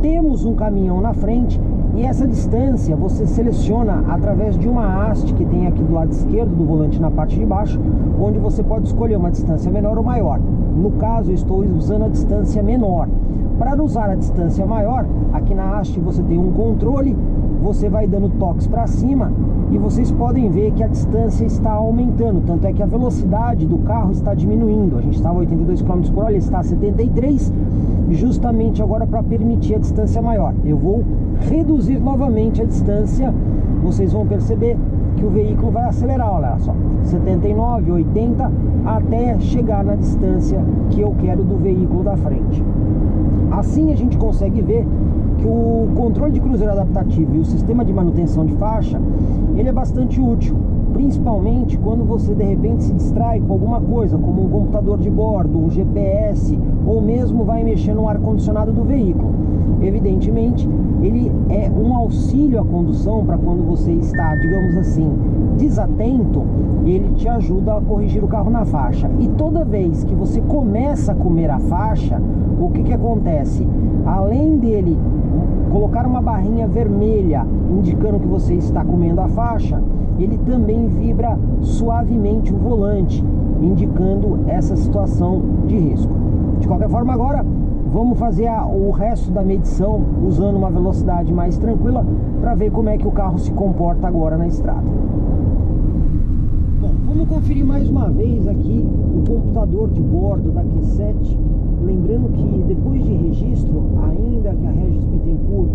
temos um caminhão na frente e essa distância você seleciona através de uma haste que tem aqui do lado esquerdo do volante na parte de baixo, onde você pode escolher uma distância menor ou maior. No caso, eu estou usando a distância menor. Para usar a distância maior, aqui na haste você tem um controle, você vai dando toques para cima e vocês podem ver que a distância está aumentando, tanto é que a velocidade do carro está diminuindo. A gente estava a 82 km por hora, ele está a 73, justamente agora para permitir a distância maior. Eu vou reduzir novamente a distância, vocês vão perceber que o veículo vai acelerar, olha só, 79, 80, até chegar na distância que eu quero do veículo da frente. Assim a gente consegue ver que o controle de cruzeiro adaptativo e o sistema de manutenção de faixa, ele é bastante útil, principalmente quando você de repente se distrai com alguma coisa, como um computador de bordo, um GPS, ou mesmo vai mexer no ar-condicionado do veículo. Evidentemente, ele é um auxílio à condução para quando você está, digamos assim, desatento, ele te ajuda a corrigir o carro na faixa. E toda vez que você começa a comer a faixa, o que acontece? Além dele colocar uma barrinha vermelha indicando que você está comendo a faixa, ele também vibra suavemente o volante, indicando essa situação de risco. De qualquer forma, agora vamos fazer o resto da medição usando uma velocidade mais tranquila para ver como é que o carro se comporta agora na estrada. Bom, vamos conferir mais uma vez aqui o computador de bordo da Q7. Lembrando que depois de registro, ainda que a Regis Bittencourt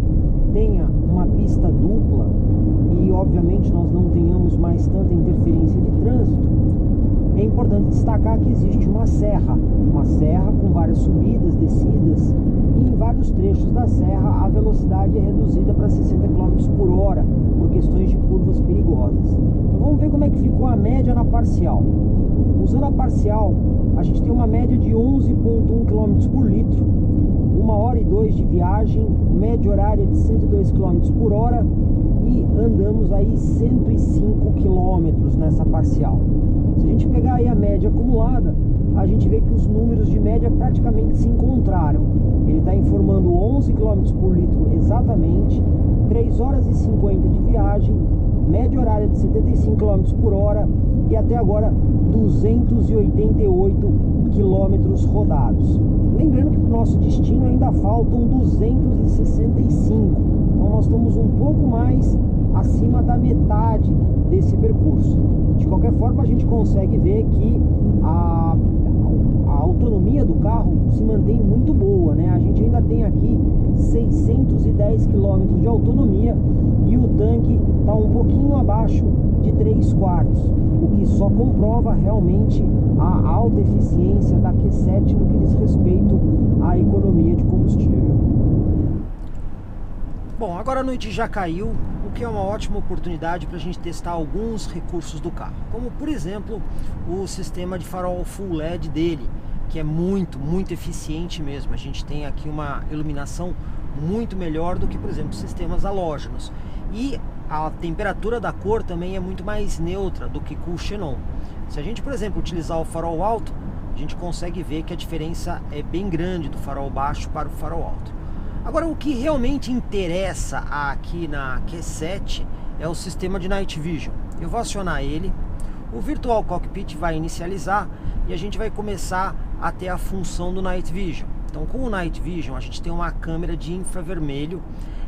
tenha uma pista dupla e obviamente nós não tenhamos mais tanta interferência de trânsito, é importante destacar que existe uma serra com várias subidas, descidas, e em vários trechos da serra a velocidade é reduzida para 60 km por hora por questões de curvas perigosas. Então vamos ver como é que ficou a média na parcial. Usando a parcial, a gente tem uma média de 11,1 km por litro, 1 hora e 2 de viagem, média horária de 102 km por hora e andamos aí 105 km nessa parcial. Se a gente pegar aí a média acumulada, a gente vê que os números de média praticamente se encontraram. Ele está informando 11 km por litro exatamente, 3 horas e 50 de viagem, média horária de 75 km por hora e até agora 288 km rodados. Lembrando que para o nosso destino ainda faltam 265, então nós estamos um pouco mais acima da metade desse percurso. De qualquer forma, a gente consegue ver que a autonomia do carro se mantém muito boa, né? A gente ainda tem aqui 610 km de autonomia e o tanque está um pouquinho abaixo de 3/4, o que só comprova realmente a alta eficiência da Q7 no que diz respeito à economia de combustível. Bom, agora a noite já caiu, o que é uma ótima oportunidade para a gente testar alguns recursos do carro, como por exemplo o sistema de farol Full LED dele, que é muito eficiente mesmo. A gente tem aqui uma iluminação muito melhor do que, por exemplo, sistemas halógenos, e a temperatura da cor também é muito mais neutra do que com o Xenon. Se a gente, por exemplo, utilizar o farol alto, a gente consegue ver que a diferença é bem grande do farol baixo para o farol alto. Agora, o que realmente interessa aqui na Q7 é o sistema de Night Vision. Eu vou acionar ele, o Virtual Cockpit vai inicializar e a gente vai começar a ter a função do Night Vision. Então, com o Night Vision, a gente tem uma câmera de infravermelho.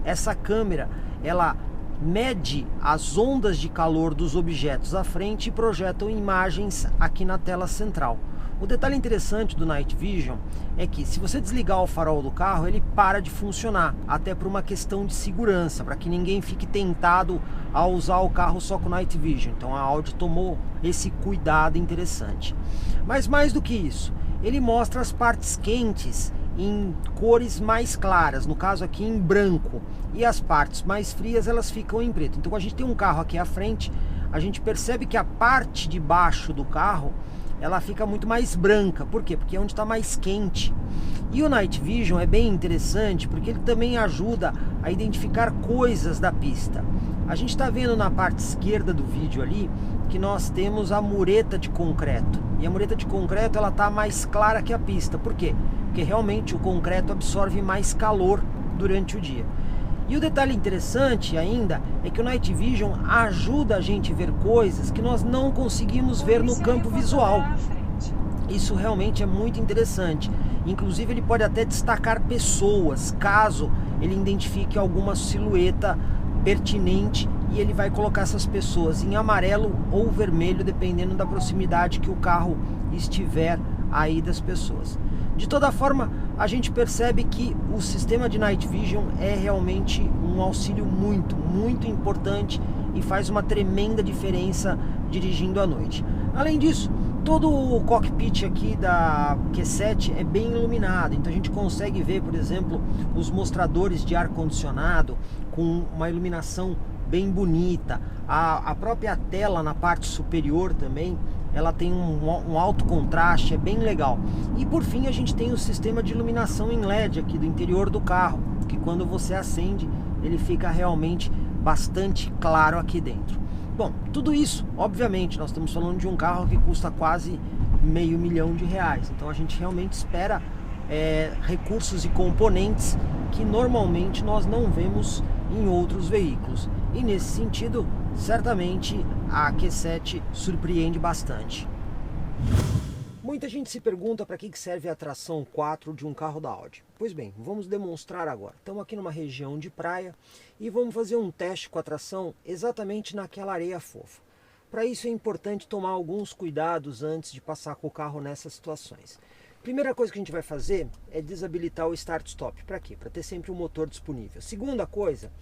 Essa câmera, ela mede as ondas de calor dos objetos à frente e projetam imagens aqui na tela central. O detalhe interessante do Night Vision é que se você desligar o farol do carro, ele para de funcionar, até por uma questão de segurança, para que ninguém fique tentado a usar o carro só com Night Vision. Então a Audi tomou esse cuidado interessante. Mas mais do que isso, ele mostra as partes quentes em cores mais claras, no caso aqui em branco, e as partes mais frias elas ficam em preto. Então, quando a gente tem um carro aqui à frente, a gente percebe que a parte de baixo do carro ela fica muito mais branca. Por quê? Porque é onde está mais quente. E o Night Vision é bem interessante porque ele também ajuda a identificar coisas da pista. A gente está vendo na parte esquerda do vídeo ali que nós temos a mureta de concreto. E a mureta de concreto ela está mais clara que a pista. Por quê? Porque realmente o concreto absorve mais calor durante o dia. E o detalhe interessante ainda é que o Night Vision ajuda a gente a ver coisas que nós não conseguimos ver no campo visual. Isso realmente é muito interessante. Inclusive ele pode até destacar pessoas, caso ele identifique alguma silhueta pertinente, e ele vai colocar essas pessoas em amarelo ou vermelho, dependendo da proximidade que o carro estiver aí das pessoas. De toda forma, a gente percebe que o sistema de Night Vision é realmente um auxílio muito importante e faz uma tremenda diferença dirigindo à noite. Além disso, todo o cockpit aqui da Q7 é bem iluminado, então a gente consegue ver, por exemplo, os mostradores de ar-condicionado com uma iluminação bem bonita. A própria tela na parte superior também, ela tem um alto contraste, é bem legal. E por fim a gente tem o sistema de iluminação em LED aqui do interior do carro, que quando você acende ele fica realmente bastante claro aqui dentro. Bom, tudo isso, obviamente, nós estamos falando de um carro que custa quase R$500 mil, então a gente realmente espera recursos e componentes que normalmente nós não vemos em outros veículos. E nesse sentido, certamente a Q7 surpreende bastante. Muita gente se pergunta para que serve a tração 4 de um carro da Audi. Pois bem, vamos demonstrar agora. Estamos aqui numa região de praia e vamos fazer um teste com a tração exatamente naquela areia fofa. Para isso é importante tomar alguns cuidados antes de passar com o carro nessas situações. Primeira coisa que a gente vai fazer é desabilitar o start-stop. Para quê? Para ter sempre o motor disponível. Segunda coisa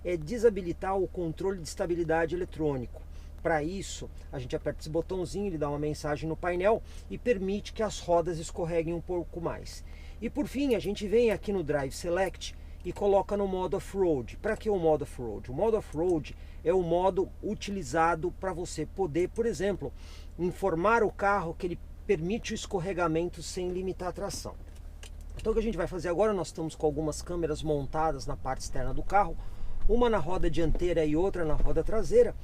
é desabilitar o controle de estabilidade eletrônico. Para isso, a gente aperta esse botãozinho, ele dá uma mensagem no painel e permite que as rodas escorreguem um pouco mais. E por fim, a gente vem aqui no Drive Select e coloca no modo Off-Road. Para que o modo Off-Road? O modo Off-Road é o modo utilizado para você poder, por exemplo, informar o carro que ele permite o escorregamento sem limitar a tração. Então o que a gente vai fazer agora, nós estamos com algumas câmeras montadas na parte externa do carro, uma na roda dianteira e outra na roda traseira.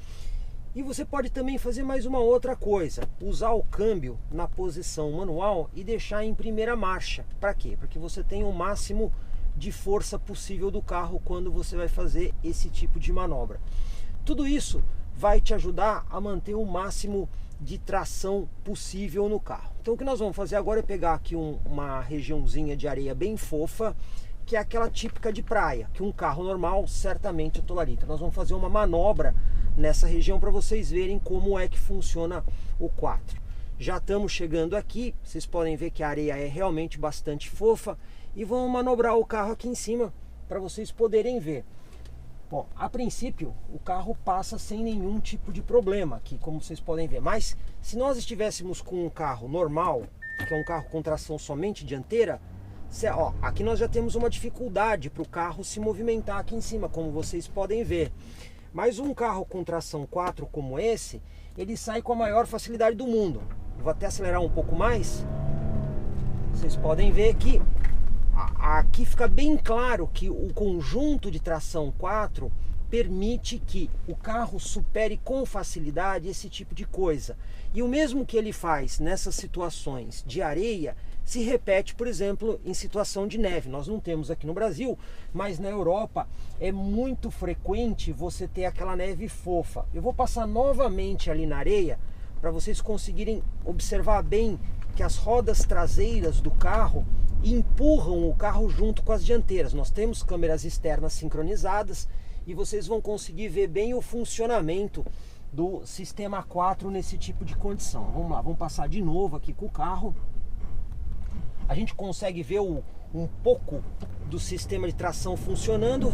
E você pode também fazer mais uma outra coisa, usar o câmbio na posição manual e deixar em primeira marcha. Para quê? Para que você tenha o máximo de força possível do carro quando você vai fazer esse tipo de manobra. Tudo isso vai te ajudar a manter o máximo de tração possível no carro. Então o que nós vamos fazer agora é pegar aqui uma regiãozinha de areia bem fofa, que é aquela típica de praia, que um carro normal certamente atolaria. Então nós vamos fazer uma manobra nessa região para vocês verem como é que funciona o 4. Já estamos chegando aqui, vocês podem ver que a areia é realmente bastante fofa e vamos manobrar o carro aqui em cima para vocês poderem ver. Bom, a princípio o carro passa sem nenhum tipo de problema aqui, como vocês podem ver, mas se nós estivéssemos com um carro normal, que é um carro com tração somente dianteira, aqui nós já temos uma dificuldade para o carro se movimentar aqui em cima, como vocês podem ver. Mas um carro com tração 4 como esse, ele sai com a maior facilidade do mundo. Eu vou até acelerar um pouco mais. Vocês podem ver que aqui fica bem claro que o conjunto de tração 4 permite que o carro supere com facilidade esse tipo de coisa. E o mesmo que ele faz nessas situações de areia, se repete, por exemplo, em situação de neve. Nós não temos aqui no Brasil, mas na Europa é muito frequente você ter aquela neve fofa. Eu vou passar novamente ali na areia para vocês conseguirem observar bem que as rodas traseiras do carro empurram o carro junto com as dianteiras. Nós temos câmeras externas sincronizadas e vocês vão conseguir ver bem o funcionamento do sistema 4 nesse tipo de condição. Vamos lá, vamos passar de novo aqui com o carro. A gente consegue ver um pouco do sistema de tração funcionando.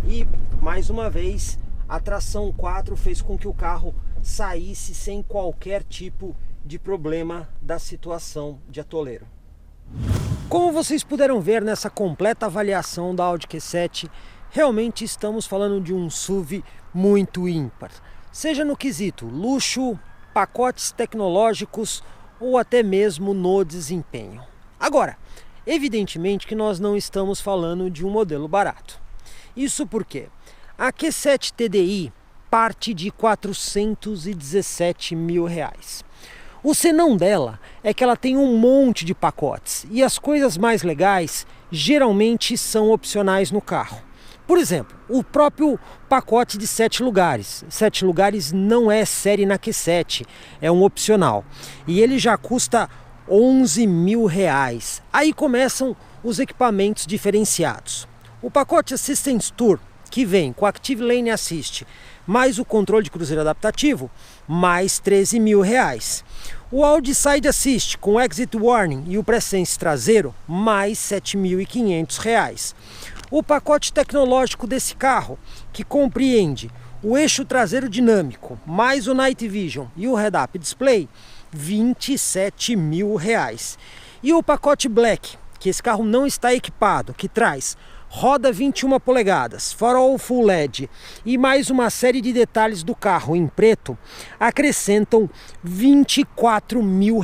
E mais uma vez a tração 4 fez com que o carro saísse sem qualquer tipo de problema da situação de atoleiro. Como vocês puderam ver nessa completa avaliação da Audi Q7, realmente estamos falando de um SUV muito ímpar. Seja no quesito luxo, pacotes tecnológicos ou até mesmo no desempenho. Agora, evidentemente que nós não estamos falando de um modelo barato. Isso porque a Q7 TDI parte de R$417 mil. O senão dela é que ela tem um monte de pacotes e as coisas mais legais geralmente são opcionais no carro. Por exemplo, o próprio pacote de 7 lugares. 7 lugares não é série na Q7, é um opcional. E ele já custa R$11 mil. Aí começam os equipamentos diferenciados. O pacote Assistance Tour, que vem com Active Lane Assist, mais o controle de cruzeiro adaptativo, mais R$13 mil. O Audi Side Assist com Exit Warning e o Presence traseiro, mais R$7.500. O pacote tecnológico desse carro, que compreende o eixo traseiro dinâmico, mais o Night Vision e o Head-Up Display, R$27 mil. E o pacote Black, que esse carro não está equipado, que traz roda 21 polegadas, farol Full LED e mais uma série de detalhes do carro em preto, acrescentam R$24 mil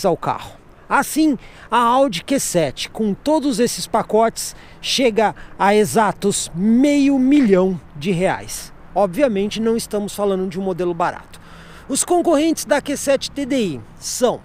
ao carro. Assim, a Audi Q7, com todos esses pacotes, chega a exatos R$500 mil. Obviamente não estamos falando de um modelo barato. Os concorrentes da Q7 TDI são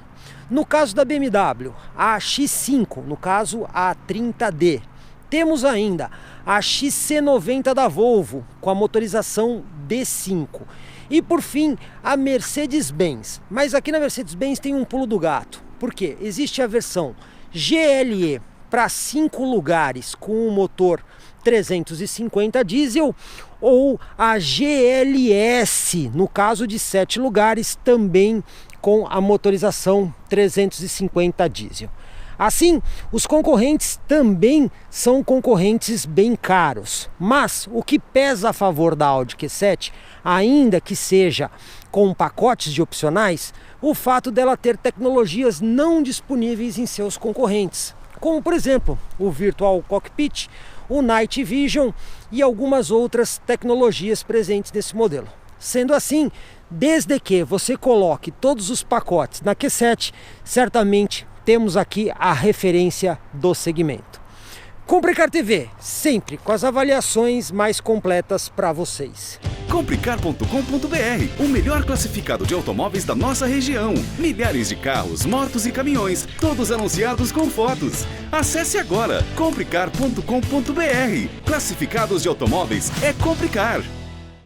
No caso da BMW, a X5, no caso a 30D. Temos ainda a XC90 da Volvo, com a motorização D5. E por fim, a Mercedes-Benz. Mas aqui na Mercedes-Benz tem um pulo do gato. Por quê? Existe a versão GLE para 5 lugares com o motor 350 diesel, ou a GLS, no caso de 7 lugares, também com a motorização 350 diesel. Assim, os concorrentes também são concorrentes bem caros, mas o que pesa a favor da Audi Q7, ainda que seja com pacotes de opcionais, o fato dela ter tecnologias não disponíveis em seus concorrentes, como por exemplo o Virtual Cockpit, o Night Vision e algumas outras tecnologias presentes nesse modelo. Sendo assim, desde que você coloque todos os pacotes na Q7, certamente temos aqui a referência do segmento. Comprecar TV, sempre com as avaliações mais completas para vocês. Comprecar.com.br, o melhor classificado de automóveis da nossa região. Milhares de carros, motos e caminhões, todos anunciados com fotos. Acesse agora comprecar.com.br. Classificados de automóveis é Comprecar.